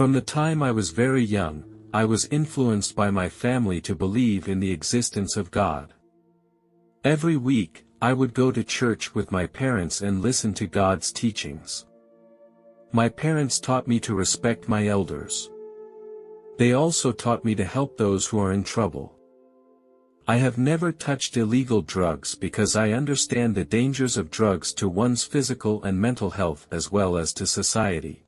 From the time I was very young, I was influenced by my family to believe in the existence of God. Every week, I would go to church with my parents and listen to God's teachings. My parents taught me to respect my elders. They also taught me to help those who are in trouble. I have never touched illegal drugs because I understand the dangers of drugs to one's physical and mental health as well as to society.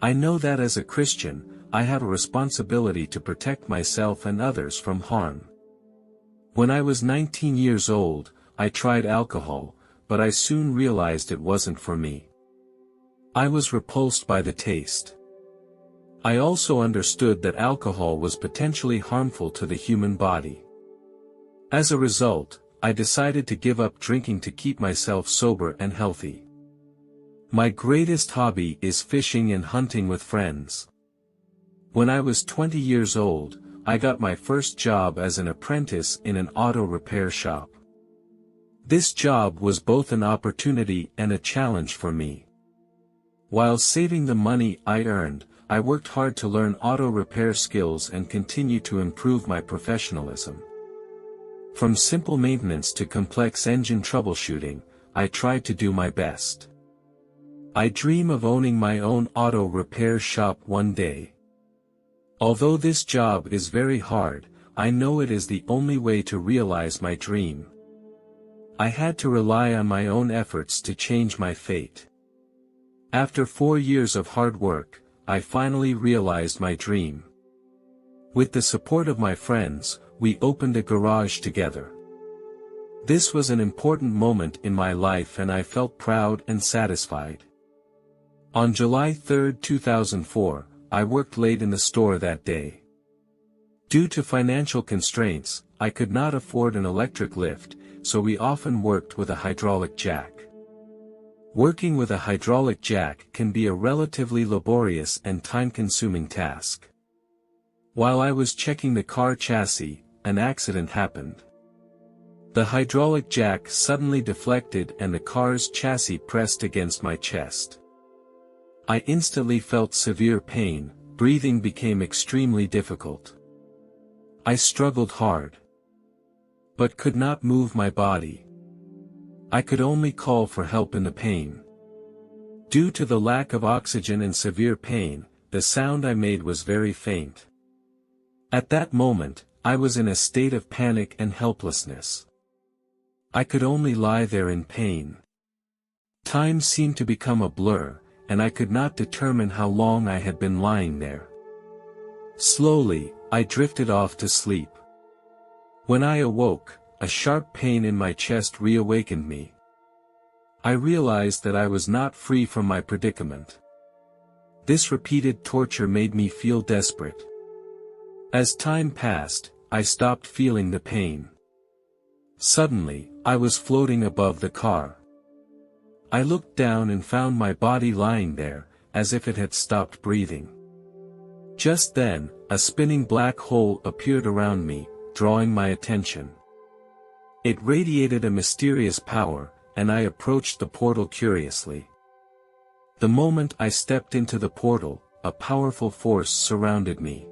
I know that as a Christian, I have a responsibility to protect myself and others from harm. When I was 19 years old, I tried alcohol, but I soon realized it wasn't for me. I was repulsed by the taste. I also understood that alcohol was potentially harmful to the human body. As a result, I decided to give up drinking to keep myself sober and healthy. My greatest hobby is fishing and hunting with friends. When I was 20 years old, I got my first job as an apprentice in an auto repair shop. This job was both an opportunity and a challenge for me. While saving the money I earned, I worked hard to learn auto repair skills and continue to improve my professionalism. From simple maintenance to complex engine troubleshooting, I tried to do my best. I dream of owning my own auto repair shop one day. Although this job is very hard, I know it is the only way to realize my dream. I had to rely on my own efforts to change my fate. After 4 years of hard work, I finally realized my dream. With the support of my friends, we opened a garage together. This was an important moment in my life and I felt proud and satisfied. On July 3, 2004, I worked late in the store that day. Due to financial constraints, I could not afford an electric lift, so we often worked with a hydraulic jack. Working with a hydraulic jack can be a relatively laborious and time-consuming task. While I was checking the car chassis, an accident happened. The hydraulic jack suddenly deflected and the car's chassis pressed against my chest. I instantly felt severe pain, breathing became extremely difficult. I struggled hard, but could not move my body. I could only call for help in the pain. Due to the lack of oxygen and severe pain, the sound I made was very faint. At that moment, I was in a state of panic and helplessness. I could only lie there in pain. Time seemed to become a blur, and I could not determine how long I had been lying there. Slowly, I drifted off to sleep. When I awoke, a sharp pain in my chest reawakened me. I realized that I was not free from my predicament. This repeated torture made me feel desperate. As time passed, I stopped feeling the pain. Suddenly, I was floating above the car. I looked down and found my body lying there, as if it had stopped breathing. Just then, a spinning black hole appeared around me, drawing my attention. It radiated a mysterious power, and I approached the portal curiously. The moment I stepped into the portal, a powerful force surrounded me.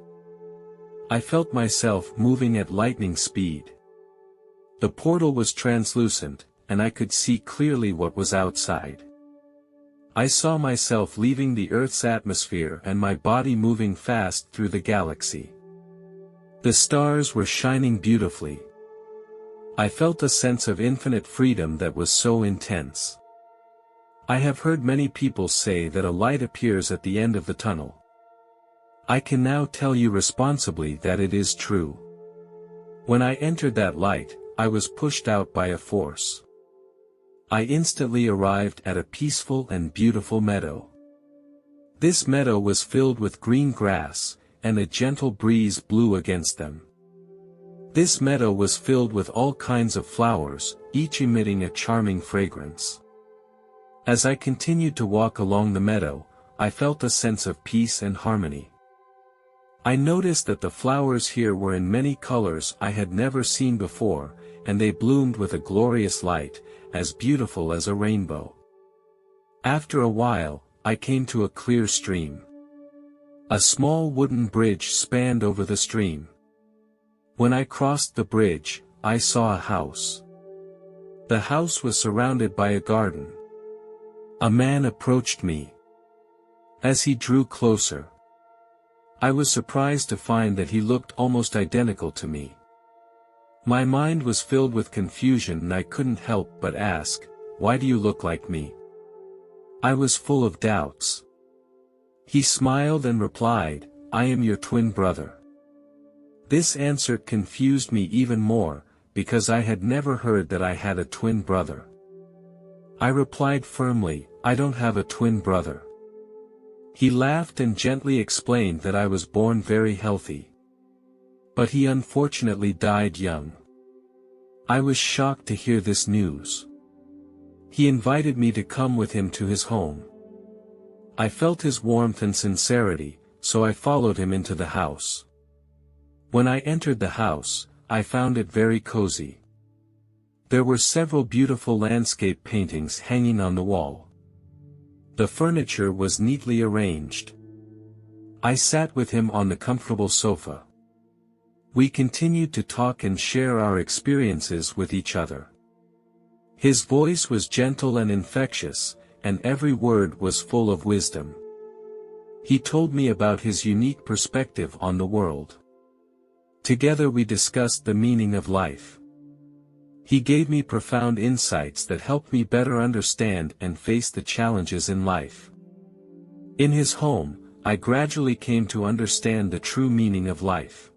I felt myself moving at lightning speed. The portal was translucent, and I could see clearly what was outside. I saw myself leaving the Earth's atmosphere and my body moving fast through the galaxy. The stars were shining beautifully. I felt a sense of infinite freedom that was so intense. I have heard many people say that a light appears at the end of the tunnel. I can now tell you responsibly that it is true. When I entered that light, I was pushed out by a force. I instantly arrived at a peaceful and beautiful meadow. This meadow was filled with green grass, and a gentle breeze blew against them. This meadow was filled with all kinds of flowers, each emitting a charming fragrance. As I continued to walk along the meadow, I felt a sense of peace and harmony. I noticed that the flowers here were in many colors I had never seen before, and they bloomed with a glorious light, as beautiful as a rainbow. After a while, I came to a clear stream. A small wooden bridge spanned over the stream. When I crossed the bridge, I saw a house. The house was surrounded by a garden. A man approached me. As he drew closer, I was surprised to find that he looked almost identical to me. My mind was filled with confusion and I couldn't help but ask, "Why do you look like me?" I was full of doubts. He smiled and replied, "I am your twin brother." This answer confused me even more, because I had never heard that I had a twin brother. I replied firmly, "I don't have a twin brother." He laughed and gently explained that I was born very healthy. But he unfortunately died young. I was shocked to hear this news. He invited me to come with him to his home. I felt his warmth and sincerity, so I followed him into the house. When I entered the house, I found it very cozy. There were several beautiful landscape paintings hanging on the wall. The furniture was neatly arranged. I sat with him on the comfortable sofa. We continued to talk and share our experiences with each other. His voice was gentle and infectious, and every word was full of wisdom. He told me about his unique perspective on the world. Together we discussed the meaning of life. He gave me profound insights that helped me better understand and face the challenges in life. In his home, I gradually came to understand the true meaning of life.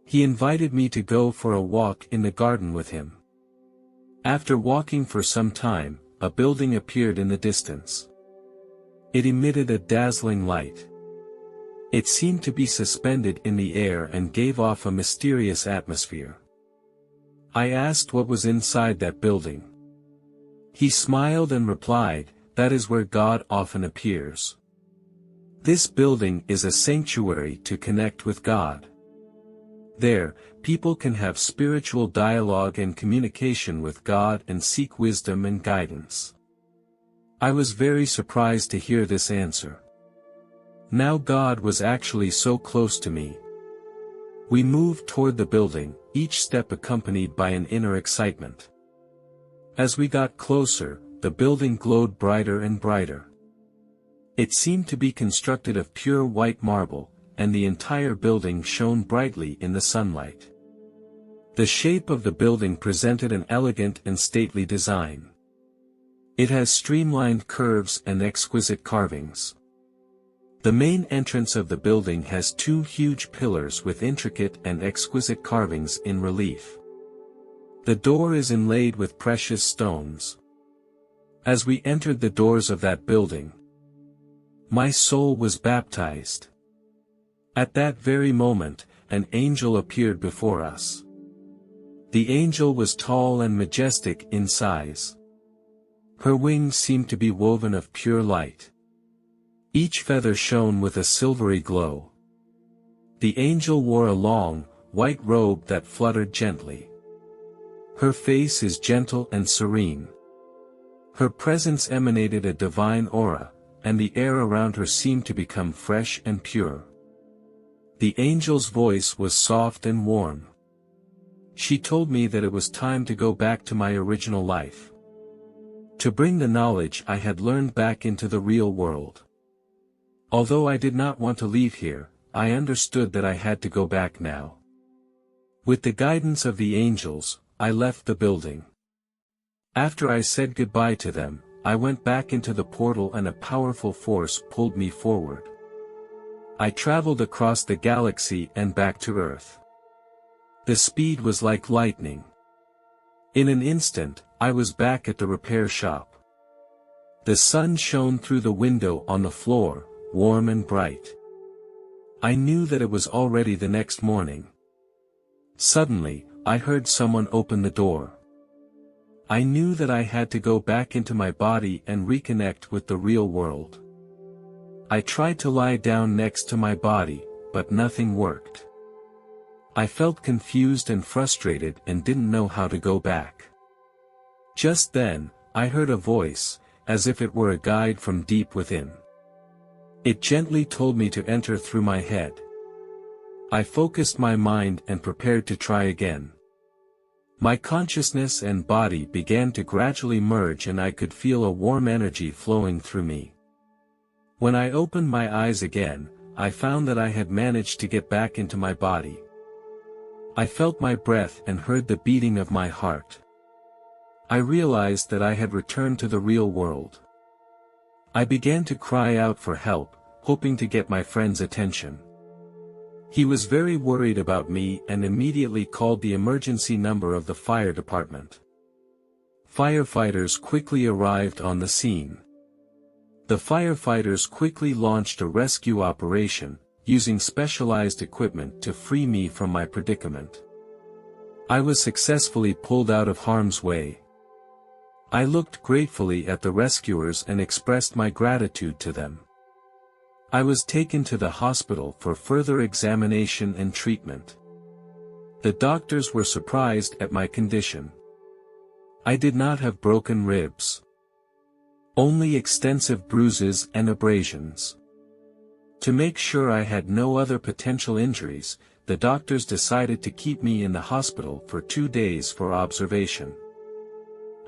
He invited me to go for a walk in the garden with him. After walking for some time, a building appeared in the distance. It emitted a dazzling light. It seemed to be suspended in the air and gave off a mysterious atmosphere. I asked what was inside that building. He smiled and replied, "That is where God often appears. This building is a sanctuary to connect with God. There, people can have spiritual dialogue and communication with God and seek wisdom and guidance." I was very surprised to hear this answer. Now God was actually so close to me. We moved toward the building, each step accompanied by an inner excitement. As we got closer, the building glowed brighter and brighter. It seemed to be constructed of pure white marble, and the entire building shone brightly in the sunlight. The shape of the building presented an elegant and stately design. It has streamlined curves and exquisite carvings. The main entrance of the building has two huge pillars with intricate and exquisite carvings in relief. The door is inlaid with precious stones. As we entered the doors of that building, my soul was baptized. At that very moment, an angel appeared before us. The angel was tall and majestic in size. Her wings seemed to be woven of pure light. Each feather shone with a silvery glow. The angel wore a long, white robe that fluttered gently. Her face is gentle and serene. Her presence emanated a divine aura, and the air around her seemed to become fresh and pure. The angel's voice was soft and warm. She told me that it was time to go back to my original life. To bring the knowledge I had learned back into the real world. Although I did not want to leave here, I understood that I had to go back now. With the guidance of the angels, I left the building. After I said goodbye to them, I went back into the portal and a powerful force pulled me forward. I traveled across the galaxy and back to Earth. The speed was like lightning. In an instant, I was back at the repair shop. The sun shone through the window on the floor, warm and bright. I knew that it was already the next morning. Suddenly, I heard someone open the door. I knew that I had to go back into my body and reconnect with the real world. I tried to lie down next to my body, but nothing worked. I felt confused and frustrated and didn't know how to go back. Just then, I heard a voice, as if it were a guide from deep within. It gently told me to enter through my head. I focused my mind and prepared to try again. My consciousness and body began to gradually merge and I could feel a warm energy flowing through me. When I opened my eyes again, I found that I had managed to get back into my body. I felt my breath and heard the beating of my heart. I realized that I had returned to the real world. I began to cry out for help, hoping to get my friend's attention. He was very worried about me and immediately called the emergency number of the fire department. Firefighters quickly arrived on the scene. The firefighters quickly launched a rescue operation, using specialized equipment to free me from my predicament. I was successfully pulled out of harm's way. I looked gratefully at the rescuers and expressed my gratitude to them. I was taken to the hospital for further examination and treatment. The doctors were surprised at my condition. I did not have broken ribs. Only extensive bruises and abrasions. To make sure I had no other potential injuries, the doctors decided to keep me in the hospital for 2 days for observation.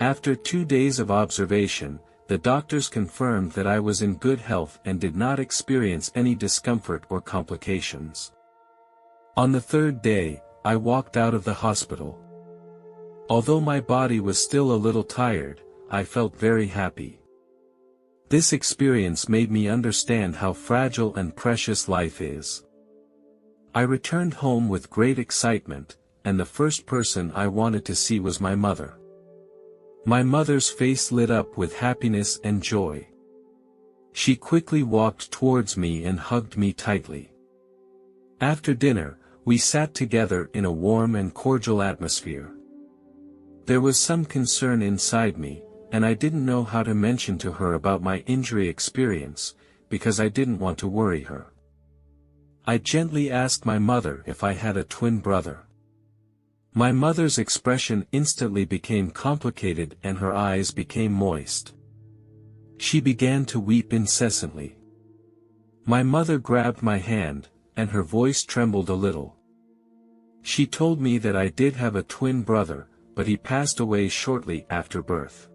After 2 days of observation, the doctors confirmed that I was in good health and did not experience any discomfort or complications. On the 3rd day, I walked out of the hospital. Although my body was still a little tired, I felt very happy. This experience made me understand how fragile and precious life is. I returned home with great excitement, and the first person I wanted to see was my mother. My mother's face lit up with happiness and joy. She quickly walked towards me and hugged me tightly. After dinner, we sat together in a warm and cordial atmosphere. There was some concern inside me, and I didn't know how to mention to her about my injury experience, because I didn't want to worry her. I gently asked my mother if I had a twin brother. My mother's expression instantly became complicated and her eyes became moist. She began to weep incessantly. My mother grabbed my hand, and her voice trembled a little. She told me that I did have a twin brother, but he passed away shortly after birth.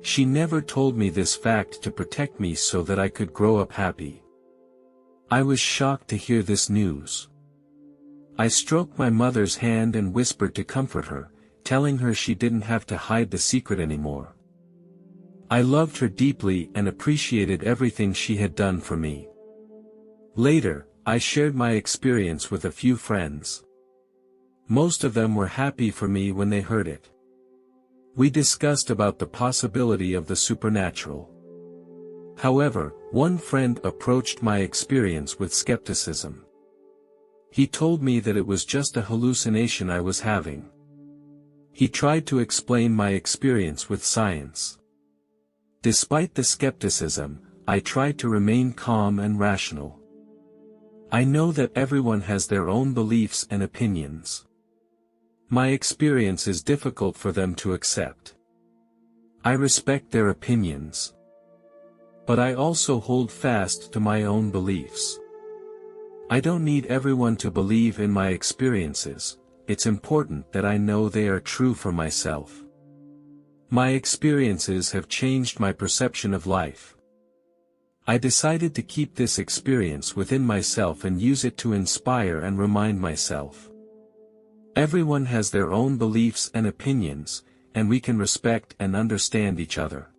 She never told me this fact to protect me so that I could grow up happy. I was shocked to hear this news. I stroked my mother's hand and whispered to comfort her, telling her she didn't have to hide the secret anymore. I loved her deeply and appreciated everything she had done for me. Later, I shared my experience with a few friends. Most of them were happy for me when they heard it. We discussed about the possibility of the supernatural. However, one friend approached my experience with skepticism. He told me that it was just a hallucination I was having. He tried to explain my experience with science. Despite the skepticism, I tried to remain calm and rational. I know that everyone has their own beliefs and opinions. My experience is difficult for them to accept. I respect their opinions. But I also hold fast to my own beliefs. I don't need everyone to believe in my experiences, it's important that I know they are true for myself. My experiences have changed my perception of life. I decided to keep this experience within myself and use it to inspire and remind myself. Everyone has their own beliefs and opinions, and we can respect and understand each other.